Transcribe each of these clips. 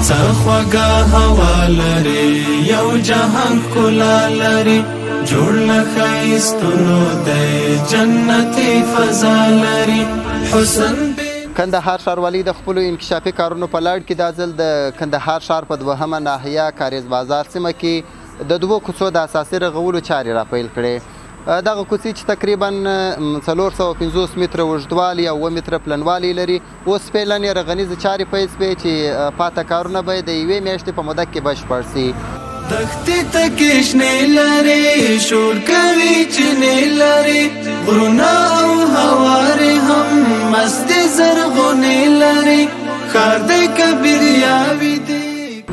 څخوږه هوا لري یو جهان ښکلا لري جوړ له ښایستونو دی جنتي فضا لري حسن کندهار ښاروالي د خپلو انکشافي کارونو په لړ کې دا ځل د کندهار ښار په 2مه ناحیه کاریز بازار سیمه کې د 2 کوڅو د اساسي رغولو چارې راپیل کړې. دغه کوڅې چې تقریبا 450 متره اوږدوالی او 2 متره پلنوالی لري اوس فعلا یې رغنیزې چارې پیل شوې چې پاته کارونه به د 1 میاشتې په موده کې بشپړ شي. دښتې تکې شنې لري شور کوي چینې لري غرونه او هوارې هم مستې زرغونې لري ښار دی که بریاوي دي.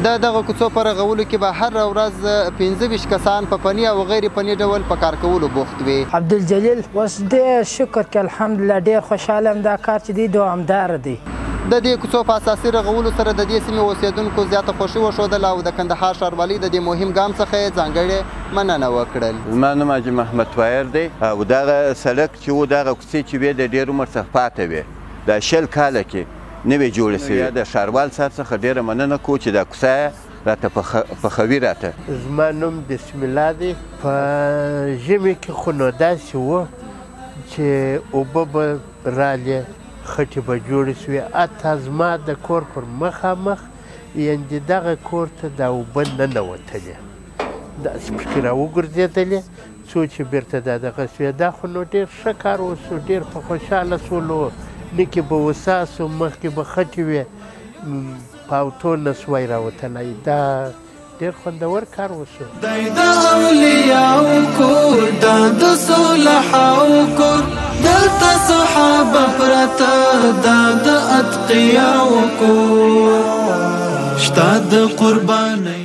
د دغه کوڅو په رغولو کې به هر ورځ 25 کسان په فني او غیر فني ډول په کار کولو بوخت وي. عبدالجلیل اوس ډېر شکر کې الحمدلله ډېر خوشحاله یم دا کار چې دی دوامداره دی. د دې کوڅو په اساسي رغولو سره د دې سیمې اوسېدونکو زیاته خوښي وښودله او د کندهار ښاروالي د دې مهم ګام څخه یې ځانګړې مننه وکړل. زما نوم حاجي محمد طاهر دی او دغه سړک چې و دغه کوڅې چې وې د ډېر عمر څخه پاته وې دا 20 کاله کې نوې جوړې شوې. د ښاروال صاحب څخه ډېره مننه کوو چې دا کوڅه راته پخوي راته. زما نوم بسم الله دی. په ژمي کې خو نو داسې وه چې اوبه به رالې خټې به جوړې شوې حتی زما د کور پر مخامخ یعنې دغه کور ته دا اوبه ننوتلې داسې پکې راوګرځېدلې څو چې بیرته دا دغه شوې. دا خو نو ډېر ښه کار وسو ډېر په خوشحاله شولو لکه به وساسو مخکې به خټې وې پاوتو نه سوی راوتلی. دا ډېر خوندور کار وسو. دی د اولیاو کور دا د صلحاو کور دلته صحابه پرته دا د اتقیاو کور شته د قربانۍ